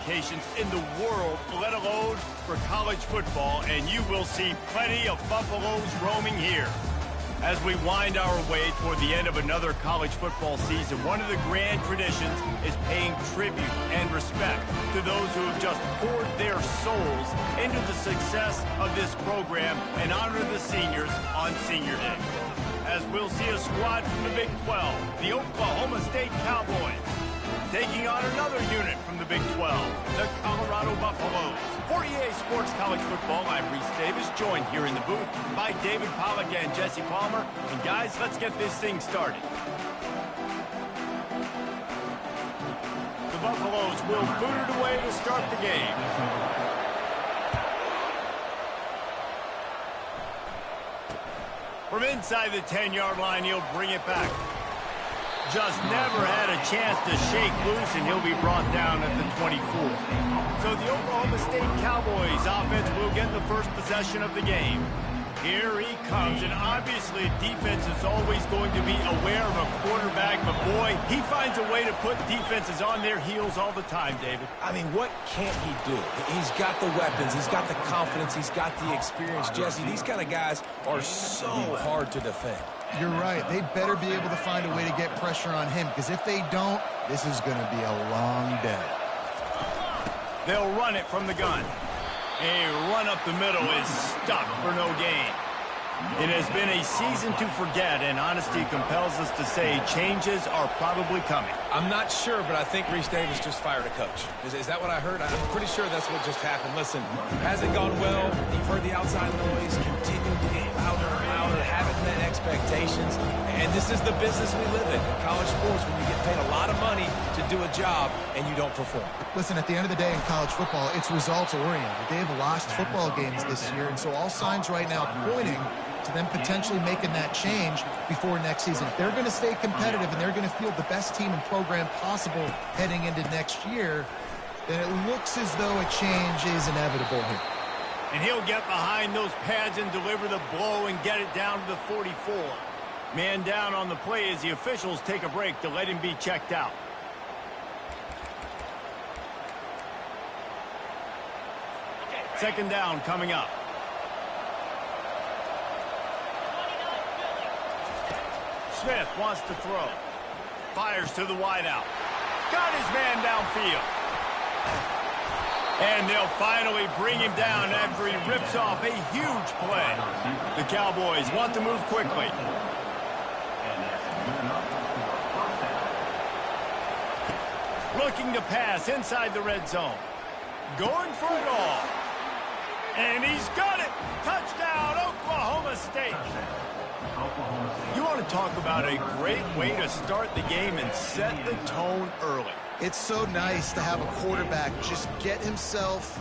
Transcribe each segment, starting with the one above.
locations in the world, let alone for college football, and you will see plenty of Buffaloes roaming here. As we wind our way toward the end of another college football season, one of the grand traditions is paying tribute and respect to those who have just poured their souls into the success of this program and honor the seniors on Senior Day. As we'll see a squad from the Big 12, the Oklahoma State Cowboys, taking on another unit from the Big 12, the Colorado Buffaloes. For EA Sports College Football, I'm Reese Davis, joined here in the booth by David Pollack and Jesse Palmer. And guys, let's get this thing started. The Buffaloes will boot it away to start the game. From inside the 10-yard line, he'll bring it back. Just never had a chance to shake loose, and he'll be brought down at the 24. So the Oklahoma State Cowboys offense will get the first possession of the game. Here he comes, and obviously defense is always going to be aware of a quarterback, but boy, he finds a way to put defenses on their heels all the time, David. I mean, what can't he do? He's got the weapons, he's got the confidence, he's got the experience. Jesse, these kind of guys are so hard to defend. You're right. They better be able to find a way to get pressure on him, because if they don't, this is going to be a long day. They'll run it from the gun. A run up the middle is stuck for no gain. It has been a season to forget, and honesty compels us to say changes are probably coming. I'm not sure, but I think Reese Davis just fired a coach. Is that what I heard? I'm pretty sure that's what just happened. Listen, hasn't gone well. You've heard the outside noise. Continue to get louder and louder. Haven't met expectations. And this is the business we live in college sports, when you get paid a lot of money to do a job and you don't perform. Listen, at the end of the day in college football, it's results-oriented. They have lost football games this year, and so all signs right now pointing to them potentially making that change before next season. If they're going to stay competitive and they're going to field the best team and program possible heading into next year, then it looks as though a change is inevitable here. And he'll get behind those pads and deliver the blow and get it down to the 44. Man down on the play as the officials take a break to let him be checked out. Second down coming up. Smith wants to throw. Fires to the wideout. Got his man downfield. And they'll finally bring him down after he rips off a huge play. The Cowboys want to move quickly. Looking to pass inside the red zone. Going for it all. And he's got it. Touchdown, Oklahoma State. You want to talk about a great way to start the game and set the tone early. It's so nice to have a quarterback just get himself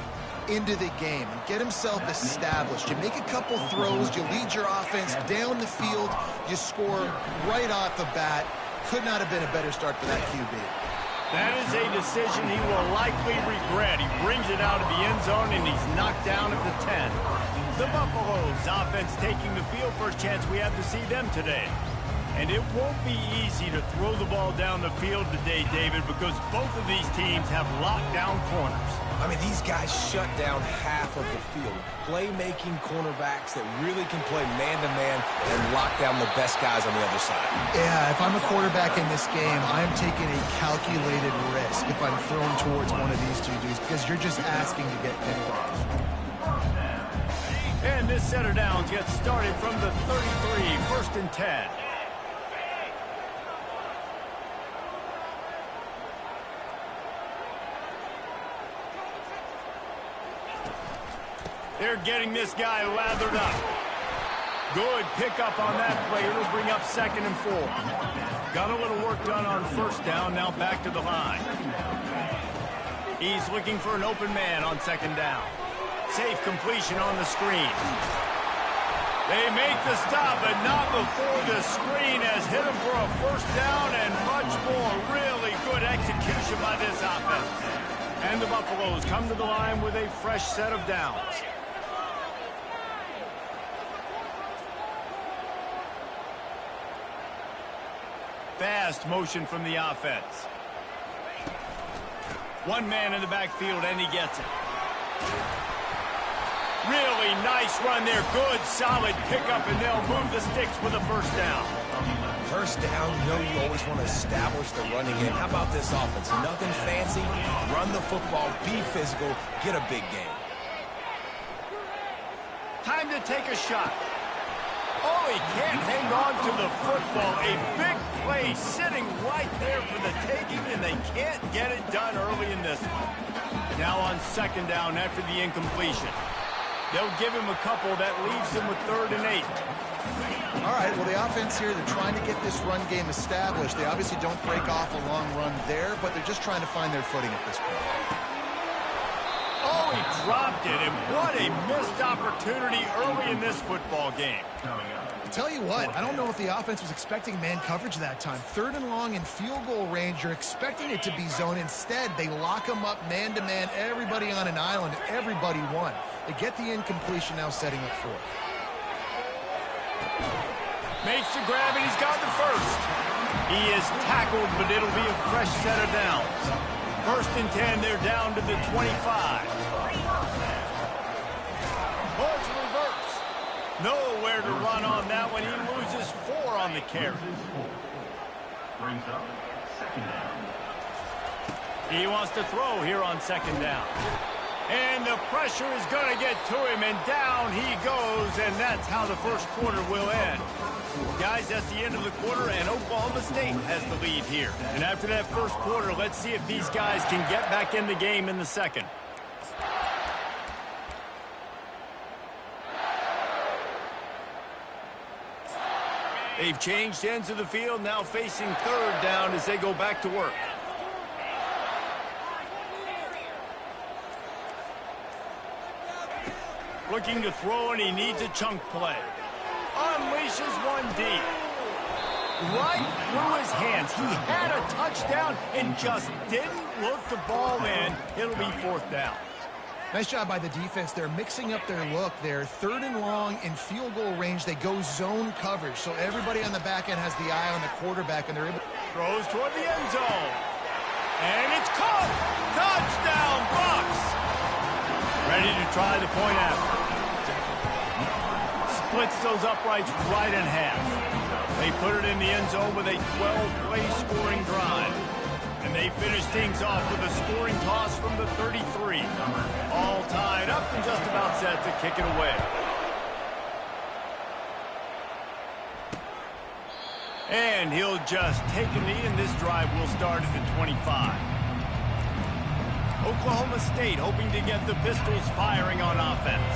into the game and get himself established. You make a couple throws, you lead your offense down the field, you score right off the bat. Could not have been a better start for that QB. That is a decision he will likely regret. He brings it out of the end zone, and he's knocked down at the 10. The Buffaloes offense taking the field. First chance we have to see them today. And it won't be easy to throw the ball down the field today, David, because both of these teams have locked down corners. I mean, these guys shut down half of the field. Playmaking cornerbacks that really can play man-to-man and lock down the best guys on the other side. Yeah, if I'm a quarterback in this game, I'm taking a calculated risk if I'm thrown towards one of these two dudes, because you're just asking to get picked off. And this set of downs gets started from the 33, first and 10. They're getting this guy lathered up. Good pickup on that play. It'll bring up second and 4. Got a little work done on first down. Now back to the line. He's looking for an open man on second down. Safe completion on the screen. They make the stop, but not before the screen has hit him for a first down and much more. Really good execution by this offense. And the Buffaloes come to the line with a fresh set of downs. Fast motion from the offense. One man in the backfield, and he gets it. Really nice run there. Good, solid pickup, and they'll move the sticks with a first down. First down, you always want to establish the running game. How about this offense? Nothing fancy. Run the football, be physical, get a big game. Time to take a shot. Oh, he can't hang on to the football. A big play sitting right there for the taking, and they can't get it done early in this one. Now on second down after the incompletion. They'll give him a couple. That leaves him with 3rd and 8. All right, well, the offense here, they're trying to get this run game established. They obviously don't break off a long run there, but they're just trying to find their footing at this point. Oh, he dropped it, and what a missed opportunity early in this football game. Tell you what, I don't know if the offense was expecting man coverage that time. 3rd and long in field goal range, you're expecting it to be zone. Instead, they lock them up man-to-man, everybody on an island, everybody won. They get the incompletion, now setting up 4th. Makes the grab, and he's got the first. He is tackled, but it'll be a fresh set of downs. 1st and 10, they're down to the 25. Horse reverse. Nowhere to run on that one. He loses 4 on the carry. Brings up second down. He wants to throw here on second down. And the pressure is going to get to him, and down he goes, and that's how the first quarter will end. Guys, that's the end of the quarter, and Oklahoma State has the lead here. And after that first quarter, let's see if these guys can get back in the game in the second. They've changed ends of the field, now facing 3rd down as they go back to work. Looking to throw, and he needs a chunk play. Unleashes one deep. Right through his hands. He had a touchdown and just didn't look the ball in. It'll be 4th down. Nice job by the defense. They're mixing up their look there. 3rd and long in field goal range. They go zone coverage. So everybody on the back end has the eye on the quarterback, and they're able. Throws toward the end zone. And it's caught. Touchdown, Bucks. Ready to try the point after. Splits those uprights right in half. They put it in the end zone with a 12-play scoring drive. And they finish things off with a scoring toss from the 33. All tied up and just about set to kick it away. And he'll just take a knee, and this drive will start at the 25. Oklahoma State hoping to get the Pistols firing on offense.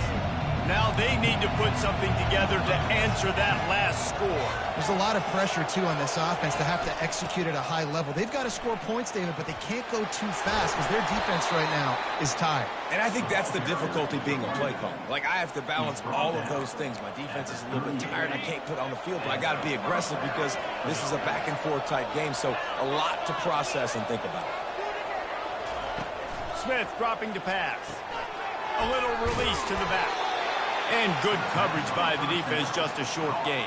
Now they need to put something together to answer that last score. There's a lot of pressure, too, on this offense to have to execute at a high level. They've got to score points, David, but they can't go too fast because their defense right now is tired. And I think that's the difficulty being a play caller. Like, I have to balance all of those things. My defense is a little bit tired. I can't put on the field, but I got to be aggressive because this is a back-and-forth type game, so a lot to process and think about. Smith dropping to pass. A little release to the back. And good coverage by the defense, just a short gain.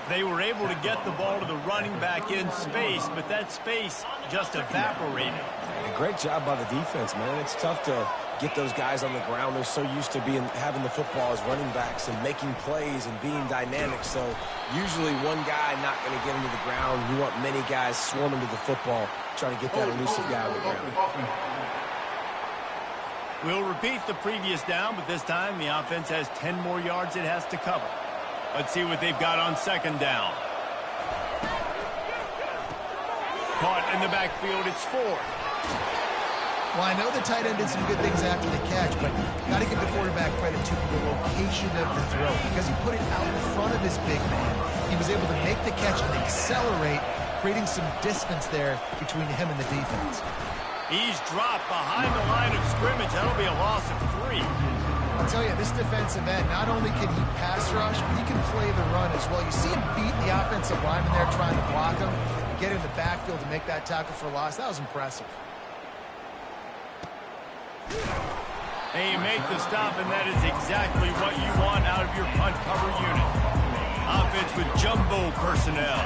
They were able to get the ball to the running back in space, but that space just evaporated. And a great job by the defense, man. It's tough to get those guys on the ground. They're so used to having the football as running backs and making plays and being dynamic. So usually one guy not going to get into the ground. You want many guys swarming to the football, trying to get that elusive guy on the ground. We'll repeat the previous down, but this time the offense has 10 more yards it has to cover. Let's see what they've got on second down. Caught in the backfield, it's 4. Well, I know the tight end did some good things after the catch, but got to give the quarterback credit to the location of the throw because he put it out in front of his big man. He was able to make the catch and accelerate, creating some distance there between him and the defense. He's dropped behind the line of scrimmage. That'll be a loss of 3. I'll tell you, this defensive end, not only can he pass rush, but he can play the run as well. You see him beat the offensive lineman there trying to block him, and get in the backfield to make that tackle for loss. That was impressive. And you make the stop, and that is exactly what you want out of your punt cover unit. Offense with jumbo personnel.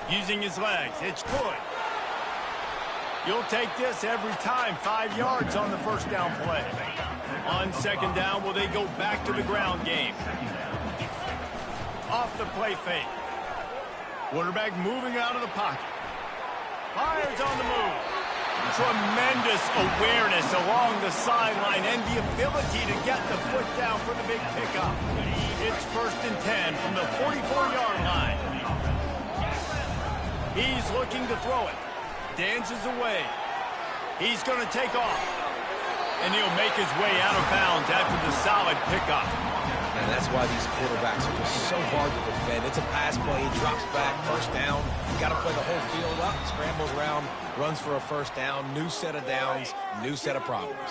Using his legs. It's good. You'll take this every time. 5 yards on the first down play. On second down, will they go back to the ground game? Off the play fake. Quarterback moving out of the pocket. Fires on the move. Tremendous awareness along the sideline and the ability to get the foot down for the big pickup. It's 1st and 10 from the 44-yard line. He's looking to throw it. Dances away. He's going to take off. And he'll make his way out of bounds after the solid pickup. And that's why these quarterbacks are just so hard to defend. It's a pass play. He drops back. First down. You got to play the whole field up. Scrambles around. Runs for a first down. New set of downs. New set of problems.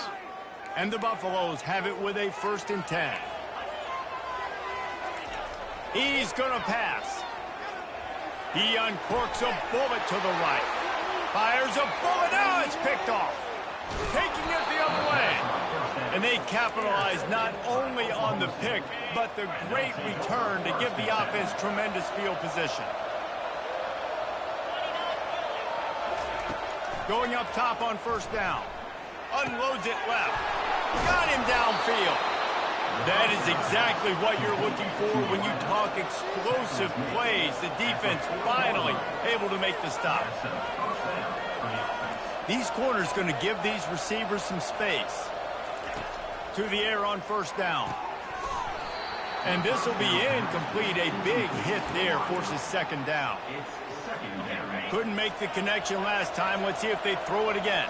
And the Buffaloes have it with a 1st and 10. He's going to pass. He uncorks a bullet to the right. Fires a bullet. Now it's picked off. Taking it the other way. And they capitalize not only on the pick, but the great return to give the offense tremendous field position. Going up top on first down. Unloads it left. Got him downfield. That is exactly what you're looking for when you talk explosive plays. The defense finally able to make the stop. These corners going to give these receivers some space. To the air on first down. And this will be incomplete. A big hit there forces second down. Couldn't make the connection last time. Let's see if they throw it again.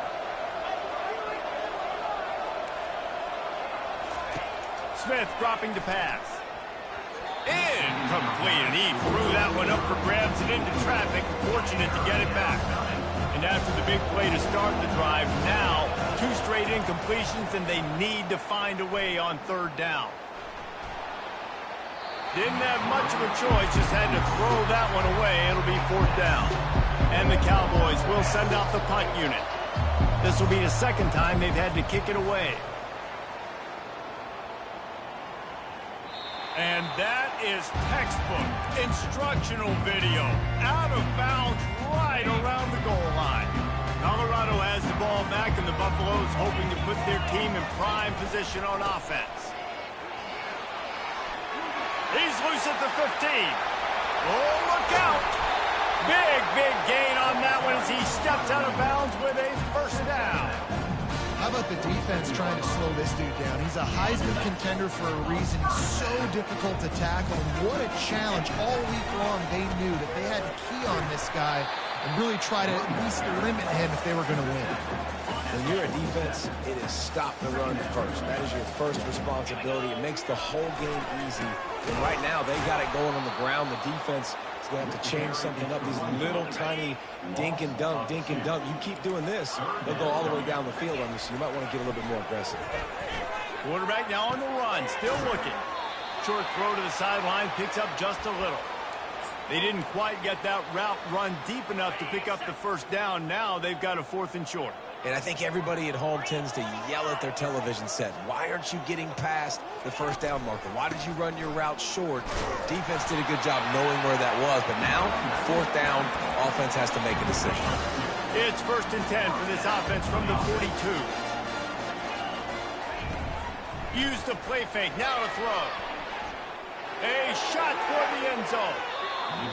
Smith dropping to pass. Incomplete. And he threw that one up for grabs and into traffic. Fortunate to get it back. And after the big play to start the drive, now 2 straight incompletions, and they need to find a way on third down. Didn't have much of a choice, just had to throw that one away. It'll be 4th down. And the Cowboys will send out the punt unit. This will be the 2nd time they've had to kick it away. And that is textbook instructional video. Out of bounds right around the goal line. Colorado has the ball back, and the Buffaloes hoping to put their team in prime position on offense. He's loose at the 15. Oh, look out. Big gain on that one as he steps out of bounds with a first down. How about the defense trying to slow this dude down? He's a Heisman contender for a reason. He's so difficult to tackle. And what a challenge. All week long, they knew that they had to key on this guy and really try to at least limit him if they were going to win. When you're a defense, it is stop the run first. That is your first responsibility. It makes the whole game easy. And right now, they got it going on the ground. The defense is going to have to change something up. These little tiny dink and dunk. You keep doing this, they'll go all the way down the field on you, so you might want to get a little bit more aggressive. Quarterback now on the run, still looking. Short throw to the sideline, picks up just a little. They didn't quite get that route run deep enough to pick up the first down. Now they've got a 4th and short. And I think everybody at home tends to yell at their television set. Why aren't you getting past the first down marker? Why did you run your route short? Defense did a good job knowing where that was. But now, 4th down, offense has to make a decision. It's 1st and 10 for this offense from the 42. Use the play fake. Now to throw. A shot for the end zone.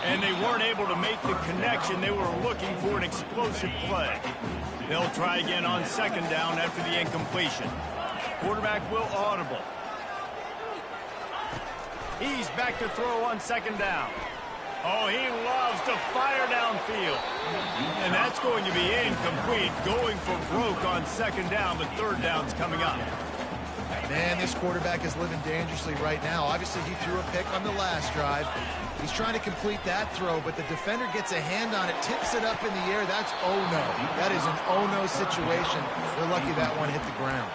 And they weren't able to make the connection. They were looking for an explosive play. They'll try again on second down after the incompletion. Quarterback will audible. He's back to throw on second down. Oh, he loves to fire downfield. And that's going to be incomplete. Going for broke on second down, but third down's coming up. Man, this quarterback is living dangerously right now. Obviously, he threw a pick on the last drive. He's trying to complete that throw, but the defender gets a hand on it, tips it up in the air. That's oh-no. That is an oh-no situation. They're lucky that one hit the ground.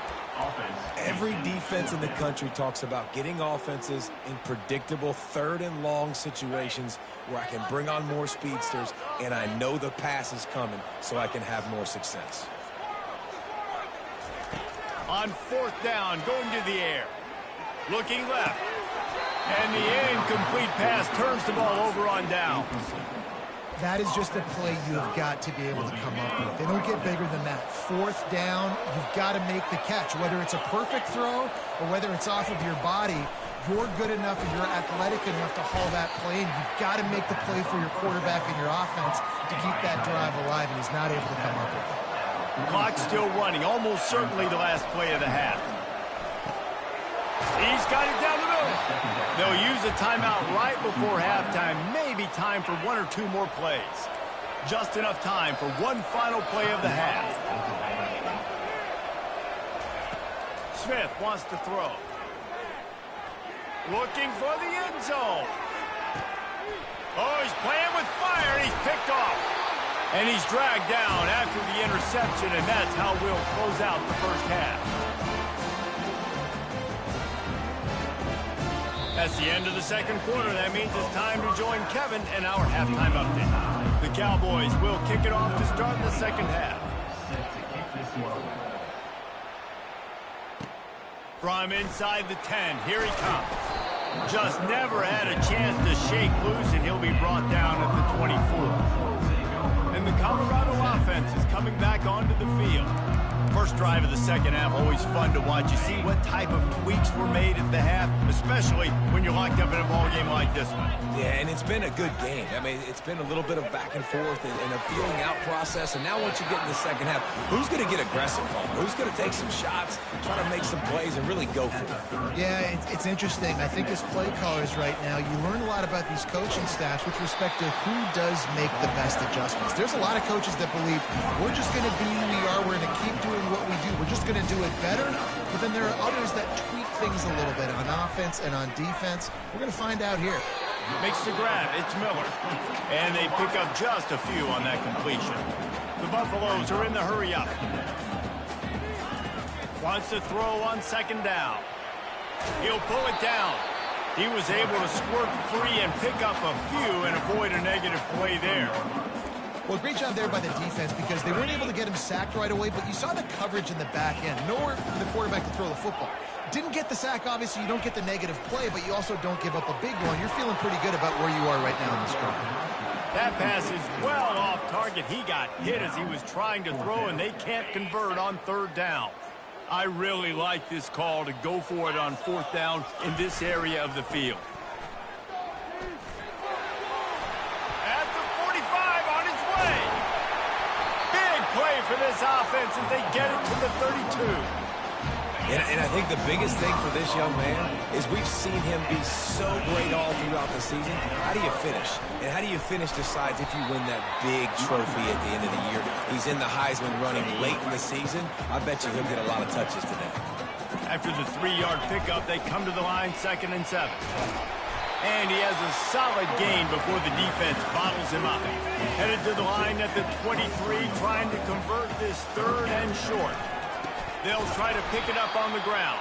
Every defense in the country talks about getting offenses in predictable 3rd and long situations where I can bring on more speedsters and I know the pass is coming so I can have more success. On 4th down, going to the air. Looking left. And the incomplete pass turns the ball over on down. That is just a play you have got to be able to come up with. They don't get bigger than that. Fourth down, you've got to make the catch. Whether it's a perfect throw or whether it's off of your body, you're good enough and you're athletic enough to haul that play, and you've got to make the play for your quarterback and your offense to keep that drive alive, and he's not able to come up with it. Clock's still running, almost certainly the last play of the half. He's got it down the middle. They'll use a timeout right before halftime. Maybe time for one or two more plays. Just enough time for one final play of the half. Smith wants to throw. Looking for the end zone. Oh, he's playing with fire, and he's picked off. And he's dragged down after the interception, and that's how we'll close out the first half. That's the end of the second quarter. That means it's time to join Kevin in our halftime update. The Cowboys will kick it off to start the second half. From inside the 10, here he comes. Just never had a chance to shake loose, and he'll be brought down at the 24. And the Colorado offense is coming back onto the field. First drive of the second half, always fun to watch. You see what type of tweaks were made at the half, especially when you're locked up in a ball game like this one. Yeah, and it's been a good game. I mean, it's been a little bit of back and forth and a feeling out process. And now once you get in the second half, who's going to get aggressive home? Who's going to take some shots, try to make some plays, and really go for it? Yeah, it's interesting. I think as play callers right now, you learn a lot about these coaching staffs with respect to who does make the best adjustments. There's a lot of coaches that believe we're just going to be who we are. We're going to keep doing what we do. We're just going to do it better. But then there are others that tweak things a little bit on offense and on defense. We're going to find out here. Makes the grab. It's Miller. And they pick up just a few on that completion. The Buffaloes are in the hurry up. Wants to throw on second down. He'll pull it down. He was able to squirt free and pick up a few and avoid a negative play there. Well, great job there by the defense because they weren't able to get him sacked right away, but you saw the coverage in the back end. Nowhere for the quarterback to throw the football. Didn't get the sack, obviously. You don't get the negative play, but you also don't give up a big one. You're feeling pretty good about where you are right now in this game. That pass is well off target. He got hit as he was trying to throw, and they can't convert on third down. I really like this call to go for it on fourth down in this area of the field. At the 45, on his way. Big play for this offense as they get it to the 32. And I think the biggest thing for this young man is we've seen him be so great all throughout the season. How do you finish? And how do you finish decides if you win that big trophy at the end of the year. He's in the Heisman running late in the season. I bet you he'll get a lot of touches today. After the 3-yard pickup, they come to the line 2nd and 7. And he has a solid gain before the defense bottles him up. Headed to the line at the 23, trying to convert this 3rd and short. They'll try to pick it up on the ground.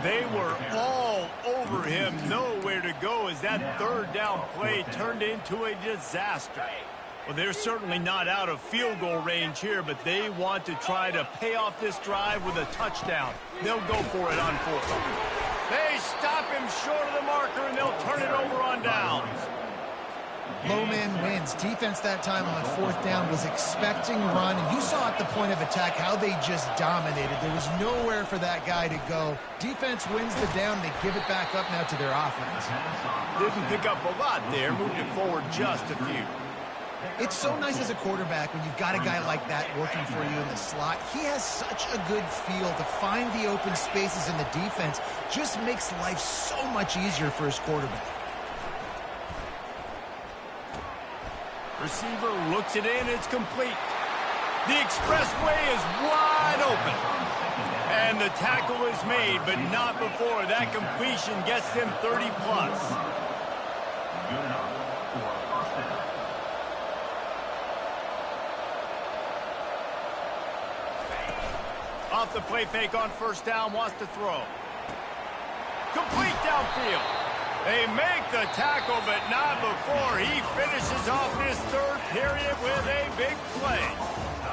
They were all over him, nowhere to go as that 3rd down play turned into a disaster. Well, they're certainly not out of field goal range here, but they want to try to pay off this drive with a touchdown. They'll go for it on 4th. They stop him short of the marker, and they'll turn it over on downs. Low man wins. Defense that time on 4th down was expecting run. And you saw at the point of attack how they just dominated. There was nowhere for that guy to go. Defense wins the down. They give it back up now to their offense. Didn't pick up a lot there. Moved it forward just a few. It's so nice as a quarterback when you've got a guy like that working for you in the slot. He has such a good feel to find the open spaces in the defense. Just makes life so much easier for his quarterback. Receiver looks it in. It's complete. The expressway is wide open. And the tackle is made, but not before that completion gets them 30-plus. Off the play fake on 1st down, wants to throw. Complete downfield. They make the tackle, but not before he finishes off this 3rd period with a big play.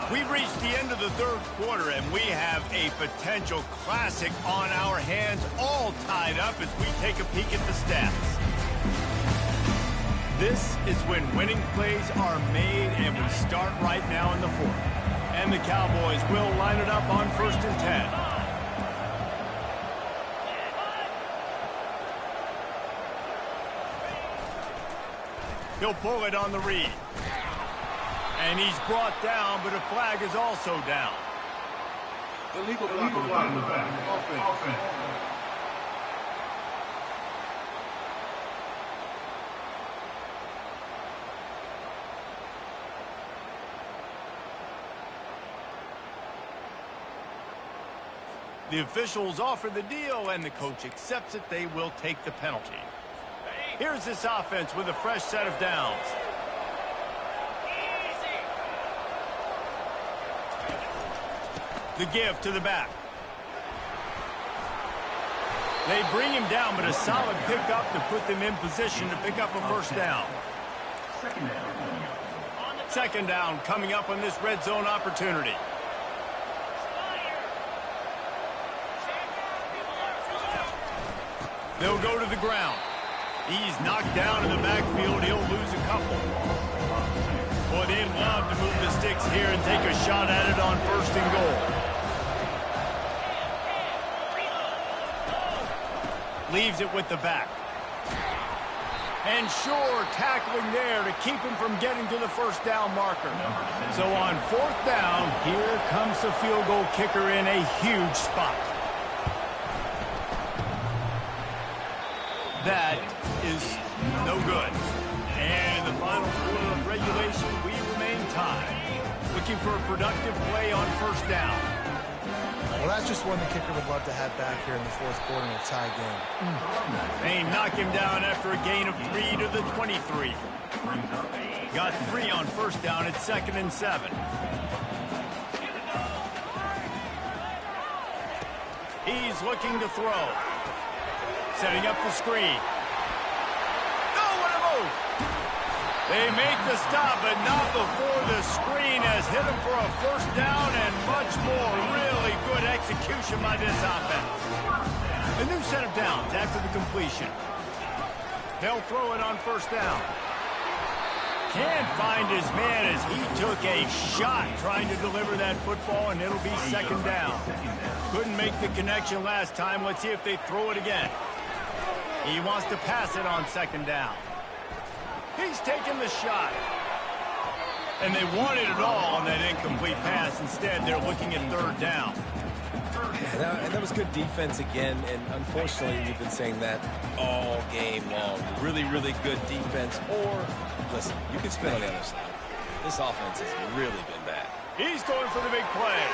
We've reached the end of the 3rd quarter, and we have a potential classic on our hands, all tied up as we take a peek at the stats. This is when winning plays are made, and we start right now in the fourth. And the Cowboys will line it up on 1st and 10. He'll pull it on the read. And he's brought down, but a flag is also down. Illegal block in the back. Offense. The officials offer the deal, and the coach accepts it. They will take the penalty. Here's this offense with a fresh set of downs. The give to the back. They bring him down, but a solid pickup to put them in position to pick up a first down. Second down coming up on this red zone opportunity. They'll go to the ground. He's knocked down in the backfield. He'll lose a couple. Boy, they'd love to move the sticks here and take a shot at it on 1st and goal. Leaves it with the back. And sure, tackling there to keep him from getting to the first down marker. So on 4th down, here comes the field goal kicker in a huge spot. That is no good. And in the final quarter of regulation, we remain tied. Looking for a productive play on 1st down. Well, that's just one the kicker would love to have back here in the 4th quarter in a tie game. They knock him down after a gain of 3 to the 23. Got 3 on 1st down at 2nd and 7. He's looking to throw. Setting up the screen. Oh, what a move! They make the stop, but not before the screen has hit him for a first down and much more. Really good execution by this offense. A new set of downs after the completion. They'll throw it on 1st down. Can't find his man as he took a shot trying to deliver that football, and it'll be 2nd down. Couldn't make the connection last time. Let's see if they throw it again. He wants to pass it on 2nd down. He's taking the shot. And they wanted it all on that incomplete pass. Instead, they're looking at 3rd down. And that was good defense again, and unfortunately, we've been saying that all game long. Really, really good defense. Or, listen, you can spin on the other side. This offense has really been bad. He's going for the big play.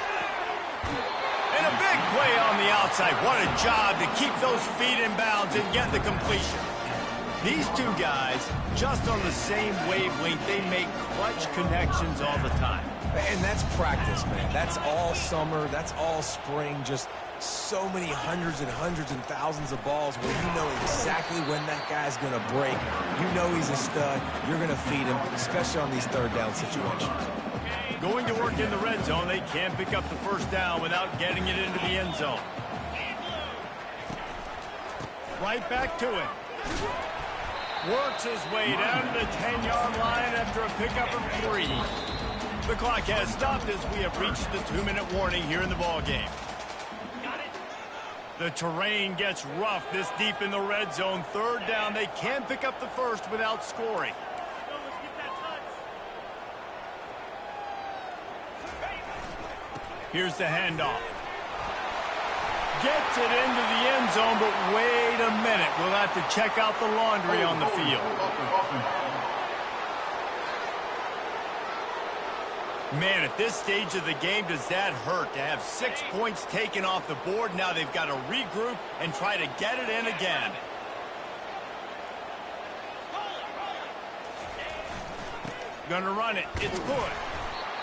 And a big play on the outside. What a job to keep those feet in bounds and get the completion. These two guys, just on the same wavelength, they make clutch connections all the time. And that's practice, man. That's all summer. That's all spring. Just so many hundreds and hundreds and thousands of balls where you know exactly when that guy's going to break. You know he's a stud. You're going to feed him, especially on these 3rd down situations. Going to work in the red zone. They can't pick up the first down without getting it into the end zone. Right back to it. Works his way down to the 10-yard line after a pickup of 3. The clock has stopped as we have reached the 2-minute warning here in the ballgame. The terrain gets rough this deep in the red zone. 3rd down. They can't pick up the first without scoring. Here's the handoff. Gets it into the end zone, but wait a minute. We'll have to check out the laundry on the field. Man, at this stage of the game, does that hurt to have 6 points taken off the board? Now they've got to regroup and try to get it in again. Gonna run it. It's good.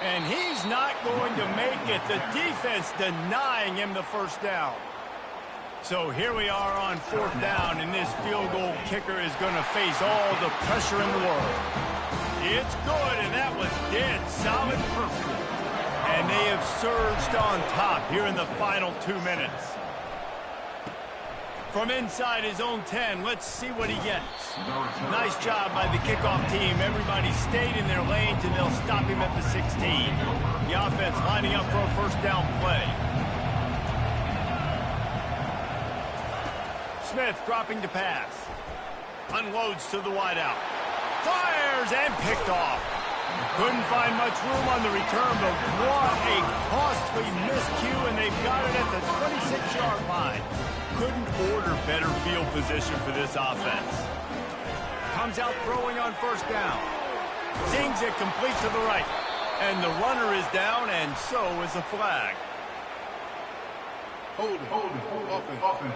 And he's not going to make it. The defense denying him the first down. So here we are on 4th down, and this field goal kicker is going to face all the pressure in the world. It's good, and that was dead solid perfect. And they have surged on top here in the final 2 minutes. From inside his own 10, let's see what he gets. Nice job by the kickoff team. Everybody stayed in their lanes, and they'll stop him at the 16. The offense lining up for a first down play. Smith dropping to pass. Unloads to the wideout. Fires and picked off. Couldn't find much room on the return, but what a costly miscue, and they've got it at the 26-yard line. Couldn't order better field position for this offense. Comes out throwing on first down. Zings it complete to the right. And the runner is down, and so is the flag. Hold it. Offense.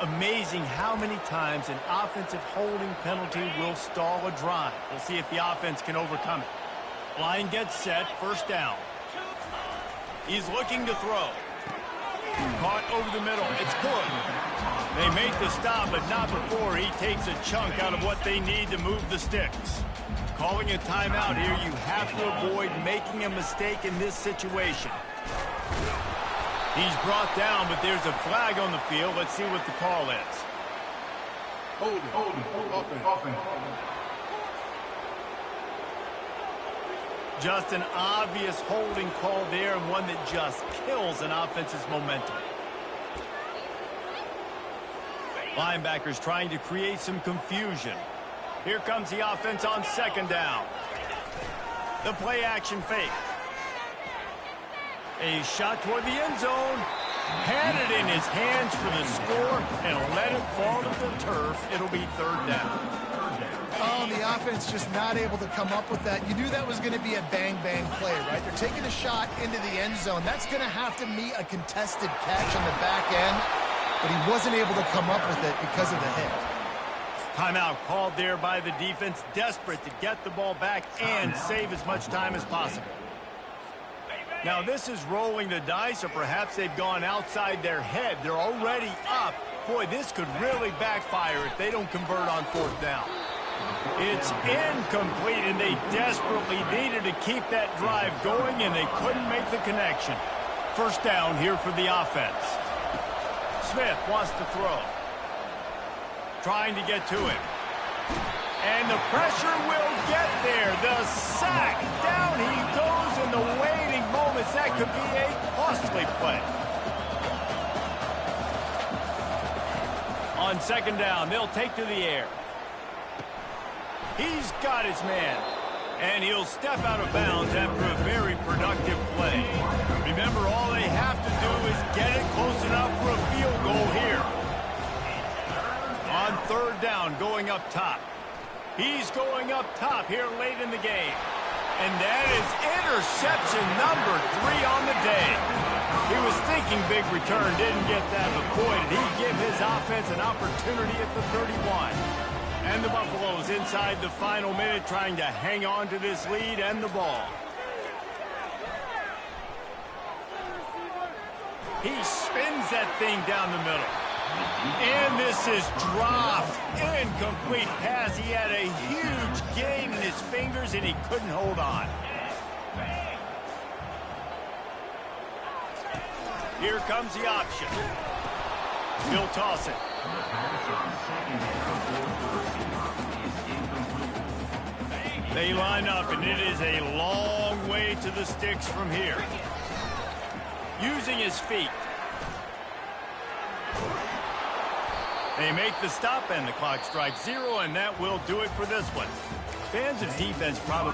Amazing how many times an offensive holding penalty will stall a drive. We'll see if the offense can overcome it. Line gets set, first down. He's looking to throw. Caught over the middle. It's good. They make the stop, but not before he takes a chunk out of what they need to move the sticks. Calling a timeout here, you have to avoid making a mistake in this situation. He's brought down, but there's a flag on the field. Let's see what the call is. Hold it. Offense. Just an obvious holding call there, and one that just kills an offense's momentum. Linebackers trying to create some confusion. Here comes the offense on second down. The play action fake. A shot toward the end zone. Had it in his hands for the score and let it fall to the turf. It'll be third down. Oh, the offense just not able to come up with that. You knew that was going to be a bang-bang play, right? They're taking a shot into the end zone. That's going to have to meet a contested catch on the back end, but he wasn't able to come up with it because of the hit. Timeout called there by the defense, desperate to get the ball back and save as much time as possible. Now, this is rolling the dice, or perhaps they've gone outside their head. They're already up. Boy, this could really backfire if they don't convert on fourth down. It's incomplete, and they desperately needed to keep that drive going, and they couldn't make the connection. First down here for the offense. Smith wants to throw. Trying to get to him. And the pressure will get there. The sack. Down he goes in the waiting moments. That could be a costly play. On second down, they'll take to the air. He's got his man. And he'll step out of bounds after a very productive play. Remember, all they have to do is get it close enough for a field goal here. On third down, going up top. He's going up top here late in the game. And that is interception number 3 on the day. He was thinking big return, didn't get that, but boy, did he give his offense an opportunity at the 31. And the Buffaloes inside the final minute trying to hang on to this lead and the ball. He spins that thing down the middle. And this is dropped. Incomplete pass. He had a huge gain in his fingers, and he couldn't hold on. Here comes the option. He'll toss it. They line up, and it is a long way to the sticks from here. Using his feet. They make the stop, and the clock strikes 0, and that will do it for this one. Fans of defense probably